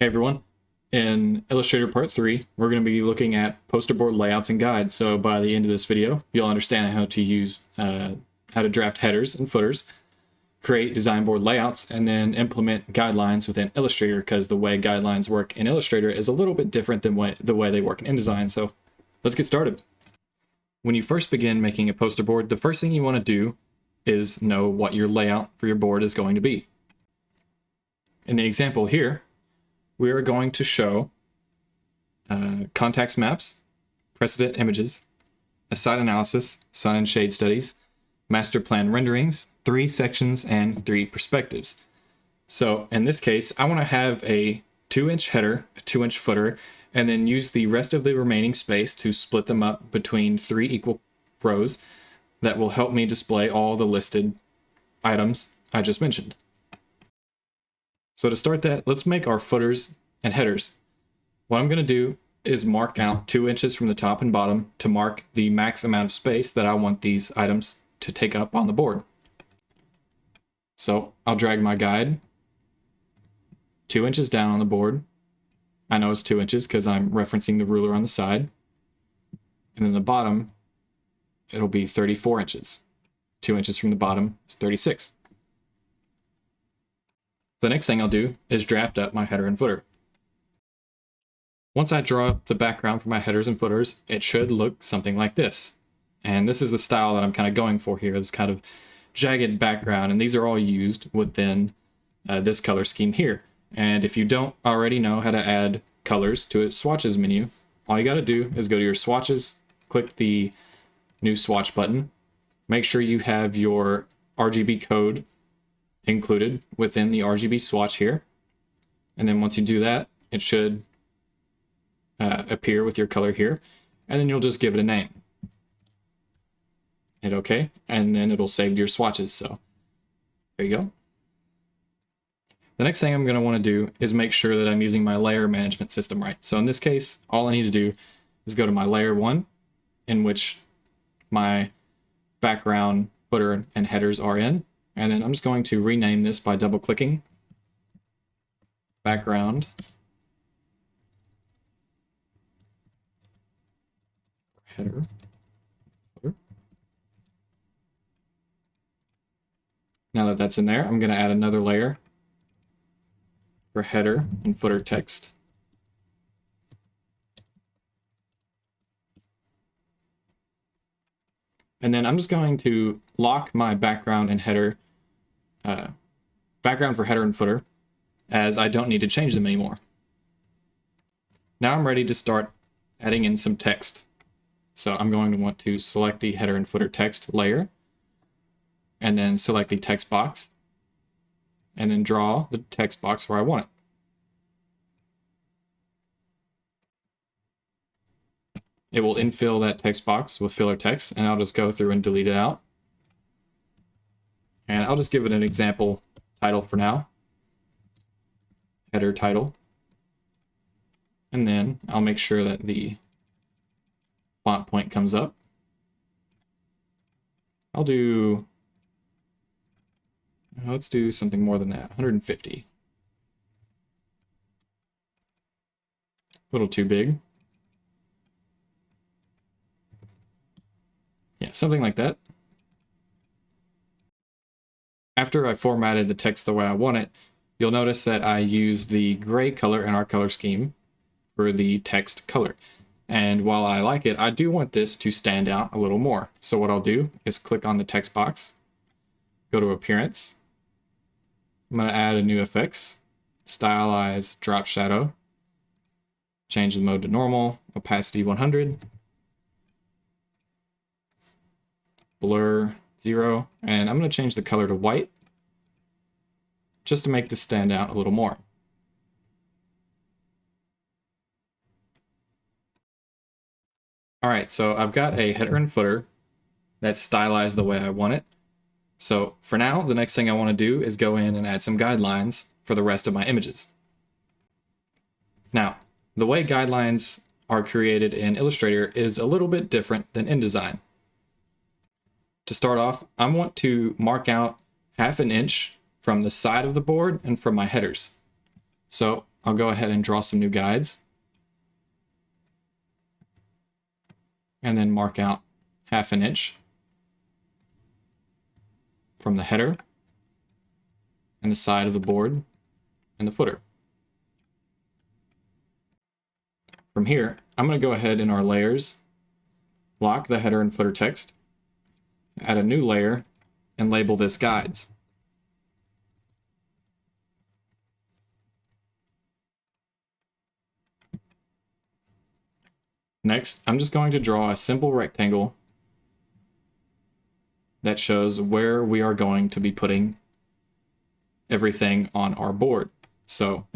Hey everyone. In Illustrator Part 3, we're going to be looking at poster board layouts and guides. So by the end of this video, you'll understand how to how to draft headers and footers, create design board layouts, and then implement guidelines within Illustrator, because the way guidelines work in Illustrator is a little bit different than the way they work in InDesign. So let's get started. When you first begin making a poster board, the first thing you want to do is know what your layout for your board is going to be. In the example here, we are going to show context maps, precedent images, a site analysis, sun and shade studies, master plan renderings, 3 sections, and 3 perspectives. So in this case, I want to have a 2-inch header, a 2-inch footer, and then use the rest of the remaining space to split them up between 3 equal rows that will help me display all the listed items I just mentioned. So to start that, let's make our footers and headers. What I'm going to do is mark out 2 inches from the top and bottom to mark the max amount of space that I want these items to take up on the board. So I'll drag my guide 2 inches down on the board. I know it's 2 inches because I'm referencing the ruler on the side. And then the bottom, it'll be 34 inches. 2 inches from the bottom is 36. The next thing I'll do is draft up my header and footer. Once I draw up the background for my headers and footers, it should look something like this. And this is the style that I'm kind of going for here, this kind of jagged background, and these are all used within this color scheme here. And if you don't already know how to add colors to a swatches menu, all you got to do is go to your swatches, click the new swatch button, make sure you have your RGB code included within the RGB swatch here. And then once you do that, it should appear with your color here. And then you'll just give it a name. Hit OK, and then it'll save to your swatches. So there you go. The next thing I'm going to want to do is make sure that I'm using my layer management system right. So in this case, all I need to do is go to my layer 1, in which my background, footer, and headers are in. And then I'm just going to rename this by double clicking background header footer. Now that that's in there, I'm going to add another layer for header and footer text. And then I'm just going to lock my background and header, background for header and footer, as I don't need to change them anymore. Now I'm ready to start adding in some text. So I'm going to want to select the header and footer text layer, and then select the text box, and then draw the text box where I want it. It will infill that text box with filler text, and I'll just go through and delete it out. And I'll just give it an example title for now. Header title. And then I'll make sure that the font point comes up. Let's do something more than that, 150. A little too big. Yeah, something like that. After I formatted the text the way I want it, you'll notice that I use the gray color in our color scheme for the text color. And while I like it, I do want this to stand out a little more. So what I'll do is click on the text box, go to Appearance. I'm going to add a new effects, Stylize Drop Shadow, change the mode to normal, opacity 100, blur 0, and I'm going to change the color to white just to make this stand out a little more. All right, so I've got a header and footer that's stylized the way I want it. So for now, the next thing I want to do is go in and add some guidelines for the rest of my images. Now, the way guidelines are created in Illustrator is a little bit different than InDesign. To start off, I want to mark out 1/2 inch from the side of the board and from my headers. So I'll go ahead and draw some new guides. And then mark out 1/2 inch from the header and the side of the board and the footer. From here, I'm going to go ahead in our layers, lock the header and footer text, add a new layer, and label this guides. Next, I'm just going to draw a simple rectangle that shows where we are going to be putting everything on our board. So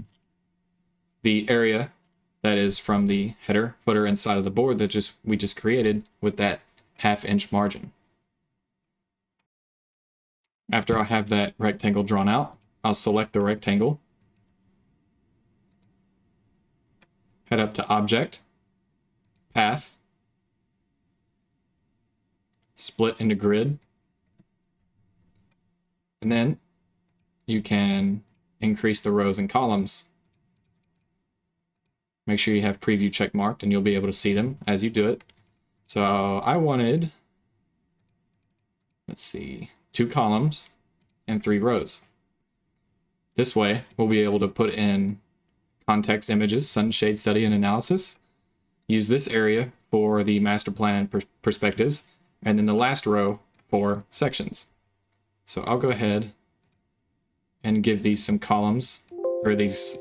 the area that is from the header, footer, and side of the board that we just created with that 1/2 inch margin. After I have that rectangle drawn out, I'll select the rectangle, head up to Object, Path, split into grid, and then you can increase the rows and columns. Make sure you have preview check marked and you'll be able to see them as you do it. So I wanted, let's see, 2 columns and 3 rows. This way we'll be able to put in context images, sunshade study and analysis. Use this area for the master plan and perspectives, and then the last row for sections. So I'll go ahead and give these some columns, or these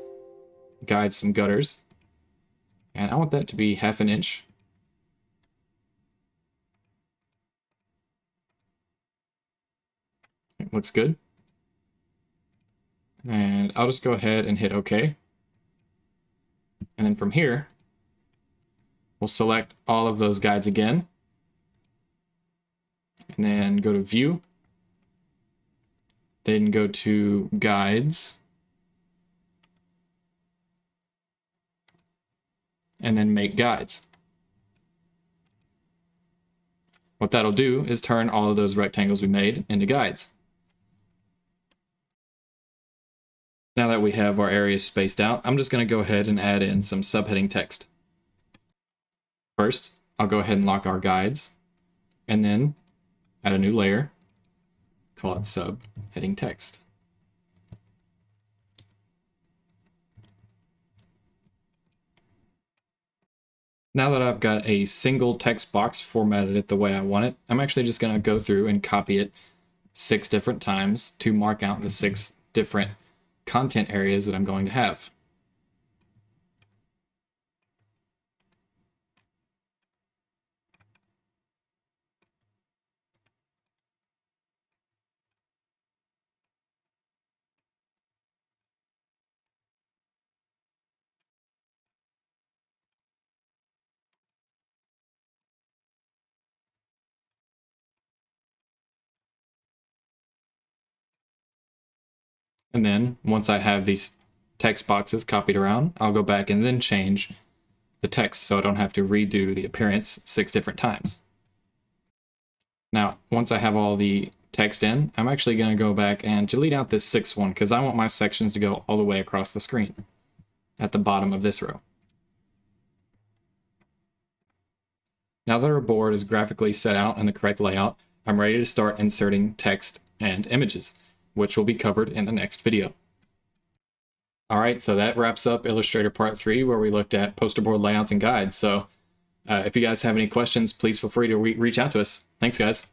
guides some gutters. And I want that to be 1/2 inch. It looks good. And I'll just go ahead and hit OK. And then from here, we'll select all of those guides again. And then go to View. Then go to Guides. And then Make Guides. What that'll do is turn all of those rectangles we made into guides. Now that we have our areas spaced out, I'm just going to go ahead and add in some subheading text. First, I'll go ahead and lock our guides, and then add a new layer, call it subheading text. Now that I've got a single text box formatted it the way I want it, I'm actually just going to go through and copy it 6 different times to mark out the 6 different content areas that I'm going to have. And then once I have these text boxes copied around, I'll go back and then change the text so I don't have to redo the appearance 6 different times. Now, once I have all the text in, I'm actually going to go back and delete out this 6th one because I want my sections to go all the way across the screen at the bottom of this row. Now that our board is graphically set out in the correct layout, I'm ready to start inserting text and images, which will be covered in the next video. Alright, so that wraps up Illustrator Part 3, where we looked at poster board layouts and guides. So if you guys have any questions, please feel free to reach out to us. Thanks, guys.